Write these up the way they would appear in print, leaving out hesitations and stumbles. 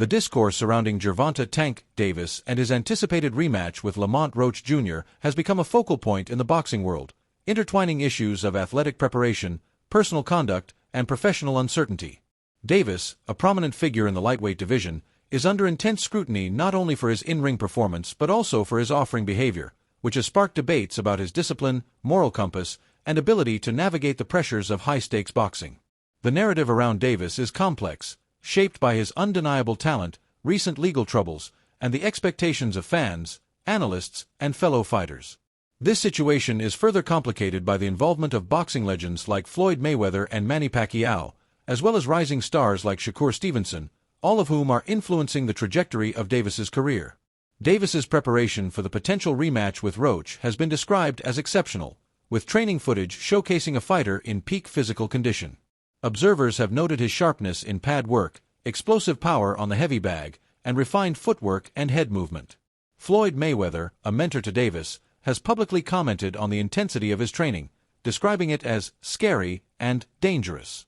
The discourse surrounding Gervonta "Tank" Davis and his anticipated rematch with Lamont Roach Jr. has become a focal point in the boxing world, intertwining issues of athletic preparation, personal conduct, and professional uncertainty. Davis, a prominent figure in the lightweight division, is under intense scrutiny not only for his in-ring performance but also for his off-ring behavior, which has sparked debates about his discipline, moral compass, and ability to navigate the pressures of high-stakes boxing. The narrative around Davis is complex, shaped by his undeniable talent, recent legal troubles, and the expectations of fans, analysts, and fellow fighters. This situation is further complicated by the involvement of boxing legends like Floyd Mayweather and Manny Pacquiao, as well as rising stars like Shakur Stevenson, all of whom are influencing the trajectory of Davis's career. Davis's preparation for the potential rematch with Roach has been described as exceptional, with training footage showcasing a fighter in peak physical condition. Observers have noted his sharpness in pad work, explosive power on the heavy bag, and refined footwork and head movement. Floyd Mayweather, a mentor to Davis, has publicly commented on the intensity of his training, describing it as scary and dangerous.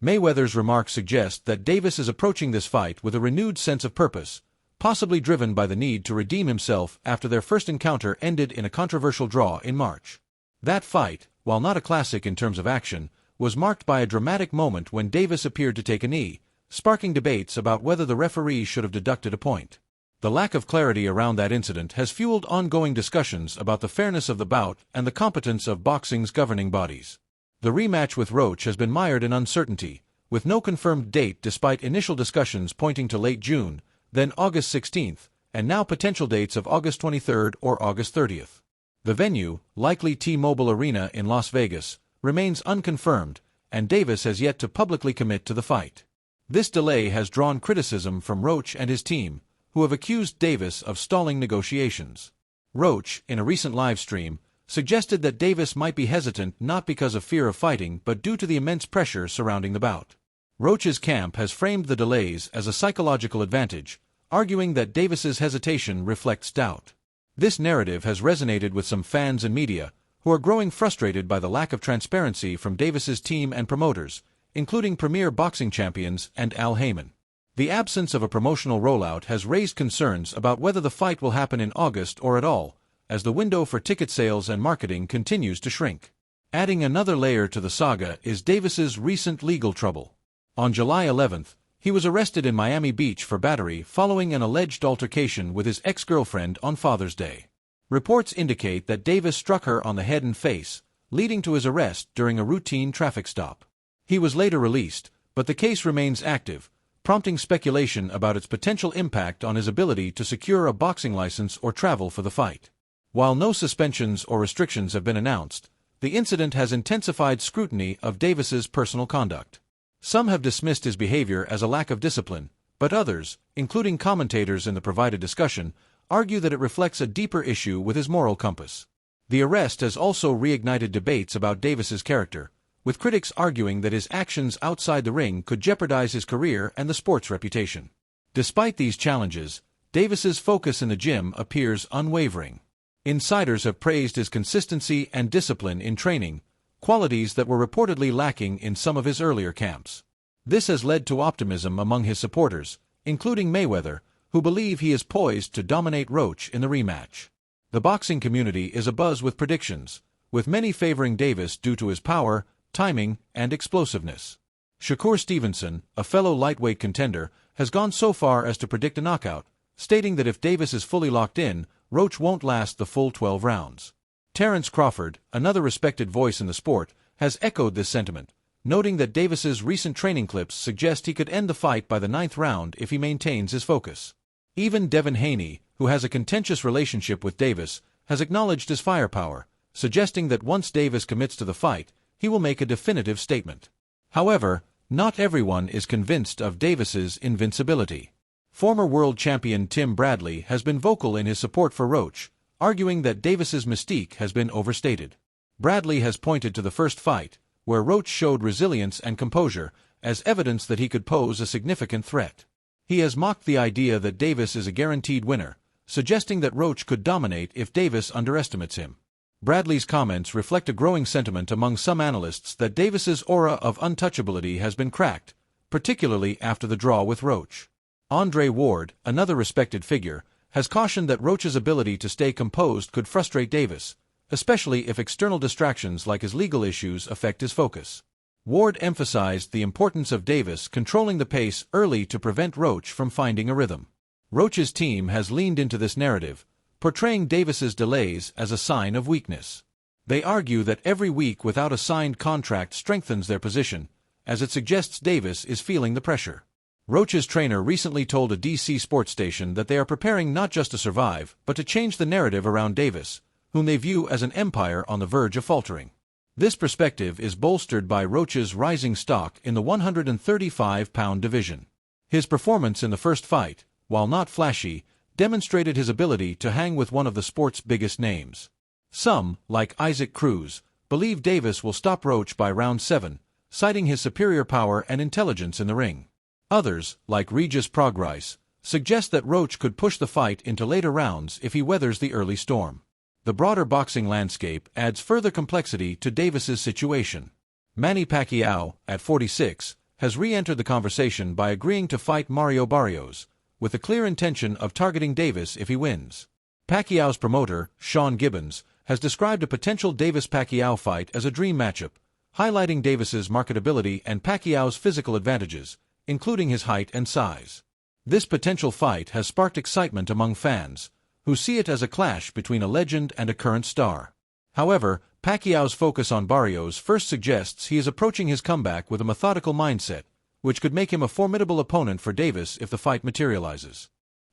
Mayweather's remarks suggest that Davis is approaching this fight with a renewed sense of purpose, possibly driven by the need to redeem himself after their first encounter ended in a controversial draw in March. That fight, while not a classic in terms of action, was marked by a dramatic moment when Davis appeared to take a knee, sparking debates about whether the referee should have deducted a point. The lack of clarity around that incident has fueled ongoing discussions about the fairness of the bout and the competence of boxing's governing bodies. The rematch with Roach has been mired in uncertainty, with no confirmed date despite initial discussions pointing to late June, then August 16th, and now potential dates of August 23rd or August 30th. The venue, likely T-Mobile Arena in Las Vegas, remains unconfirmed, and Davis has yet to publicly commit to the fight. This delay has drawn criticism from Roach and his team, who have accused Davis of stalling negotiations. Roach, in a recent live stream, suggested that Davis might be hesitant not because of fear of fighting but due to the immense pressure surrounding the bout. Roach's camp has framed the delays as a psychological advantage, arguing that Davis's hesitation reflects doubt. This narrative has resonated with some fans and media, who are growing frustrated by the lack of transparency from Davis's team and promoters, including premier boxing champions and Al Heyman. The absence of a promotional rollout has raised concerns about whether the fight will happen in August or at all, as the window for ticket sales and marketing continues to shrink. Adding another layer to the saga is Davis's recent legal trouble. On July 11th, he was arrested in Miami Beach for battery following an alleged altercation with his ex-girlfriend on Father's Day. Reports indicate that Davis struck her on the head and face, leading to his arrest during a routine traffic stop. He was later released, but the case remains active, prompting speculation about its potential impact on his ability to secure a boxing license or travel for the fight. While no suspensions or restrictions have been announced, the incident has intensified scrutiny of Davis's personal conduct. Some have dismissed his behavior as a lack of discipline, but others, including commentators in the provided discussion, argue that it reflects a deeper issue with his moral compass. The arrest has also reignited debates about Davis's character, with critics arguing that his actions outside the ring could jeopardize his career and the sport's reputation. Despite these challenges, Davis's focus in the gym appears unwavering. Insiders have praised his consistency and discipline in training, qualities that were reportedly lacking in some of his earlier camps. This has led to optimism among his supporters, including Mayweather, who believe he is poised to dominate Roach in the rematch. The boxing community is abuzz with predictions, with many favoring Davis due to his power, timing, and explosiveness. Shakur Stevenson, a fellow lightweight contender, has gone so far as to predict a knockout, stating that if Davis is fully locked in, Roach won't last the full 12 rounds. Terence Crawford, another respected voice in the sport, has echoed this sentiment, noting that Davis's recent training clips suggest he could end the fight by the 9th round if he maintains his focus. Even Devin Haney, who has a contentious relationship with Davis, has acknowledged his firepower, suggesting that once Davis commits to the fight, he will make a definitive statement. However, not everyone is convinced of Davis's invincibility. Former world champion Tim Bradley has been vocal in his support for Roach, arguing that Davis's mystique has been overstated. Bradley has pointed to the first fight, where Roach showed resilience and composure, as evidence that he could pose a significant threat. He has mocked the idea that Davis is a guaranteed winner, suggesting that Roach could dominate if Davis underestimates him. Bradley's comments reflect a growing sentiment among some analysts that Davis's aura of untouchability has been cracked, particularly after the draw with Roach. Andre Ward, another respected figure, has cautioned that Roach's ability to stay composed could frustrate Davis, especially if external distractions like his legal issues affect his focus. Ward emphasized the importance of Davis controlling the pace early to prevent Roach from finding a rhythm. Roach's team has leaned into this narrative, portraying Davis's delays as a sign of weakness. They argue that every week without a signed contract strengthens their position, as it suggests Davis is feeling the pressure. Roach's trainer recently told a DC sports station that they are preparing not just to survive, but to change the narrative around Davis, whom they view as an empire on the verge of faltering. This perspective is bolstered by Roach's rising stock in the 135-pound division. His performance in the first fight, while not flashy, demonstrated his ability to hang with one of the sport's biggest names. Some, like Isaac Cruz, believe Davis will stop Roach by round 7, citing his superior power and intelligence in the ring. Others, like Regis Prograis, suggest that Roach could push the fight into later rounds if he weathers the early storm. The broader boxing landscape adds further complexity to Davis's situation. Manny Pacquiao, at 46, has re-entered the conversation by agreeing to fight Mario Barrios, with the clear intention of targeting Davis if he wins. Pacquiao's promoter, Sean Gibbons, has described a potential Davis-Pacquiao fight as a dream matchup, highlighting Davis's marketability and Pacquiao's physical advantages, including his height and size. This potential fight has sparked excitement among fans, who see it as a clash between a legend and a current star. However, Pacquiao's focus on Barrios first suggests he is approaching his comeback with a methodical mindset, which could make him a formidable opponent for Davis if the fight materializes.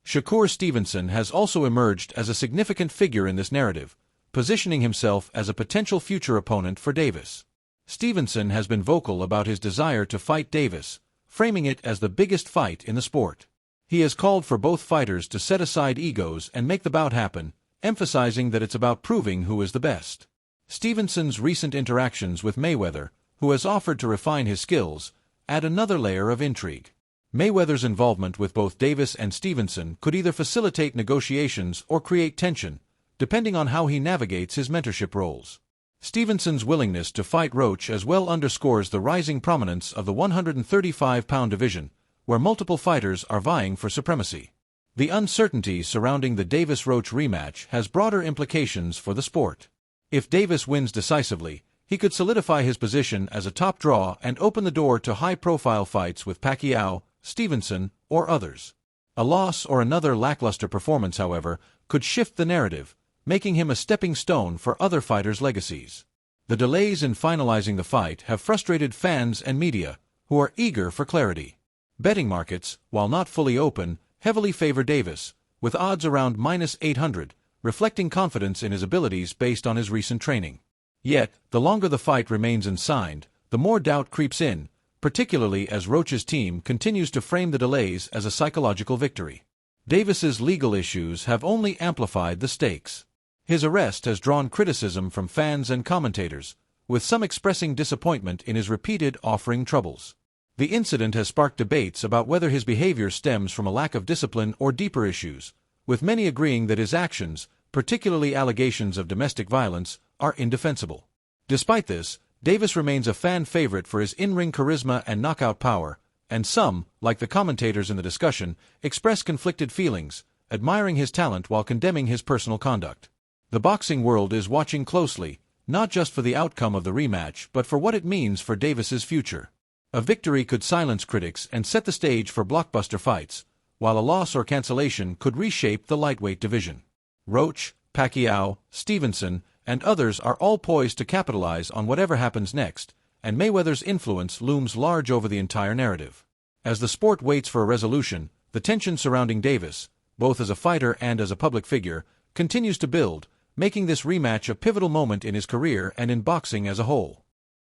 Shakur Stevenson has also emerged as a significant figure in this narrative, positioning himself as a potential future opponent for Davis. Stevenson has been vocal about his desire to fight Davis, framing it as the biggest fight in the sport. He has called for both fighters to set aside egos and make the bout happen, emphasizing that it's about proving who is the best. Stevenson's recent interactions with Mayweather, who has offered to refine his skills, add another layer of intrigue. Mayweather's involvement with both Davis and Stevenson could either facilitate negotiations or create tension, depending on how he navigates his mentorship roles. Stevenson's willingness to fight Roach as well underscores the rising prominence of the 135-pound division, where multiple fighters are vying for supremacy. The uncertainty surrounding the Davis-Roach rematch has broader implications for the sport. If Davis wins decisively, he could solidify his position as a top draw and open the door to high-profile fights with Pacquiao, Stevenson, or others. A loss or another lackluster performance, however, could shift the narrative, making him a stepping stone for other fighters' legacies. The delays in finalizing the fight have frustrated fans and media, who are eager for clarity. Betting markets, while not fully open, heavily favor Davis, with odds around -800, reflecting confidence in his abilities based on his recent training. Yet, the longer the fight remains unsigned, the more doubt creeps in, particularly as Roach's team continues to frame the delays as a psychological victory. Davis's legal issues have only amplified the stakes. His arrest has drawn criticism from fans and commentators, with some expressing disappointment in his repeated offering troubles. The incident has sparked debates about whether his behavior stems from a lack of discipline or deeper issues, with many agreeing that his actions, particularly allegations of domestic violence, are indefensible. Despite this, Davis remains a fan favorite for his in-ring charisma and knockout power, and some, like the commentators in the discussion, express conflicted feelings, admiring his talent while condemning his personal conduct. The boxing world is watching closely, not just for the outcome of the rematch but for what it means for Davis's future. A victory could silence critics and set the stage for blockbuster fights, while a loss or cancellation could reshape the lightweight division. Roach, Pacquiao, Stevenson, and others are all poised to capitalize on whatever happens next, and Mayweather's influence looms large over the entire narrative. As the sport waits for a resolution, the tension surrounding Davis, both as a fighter and as a public figure, continues to build, making this rematch a pivotal moment in his career and in boxing as a whole.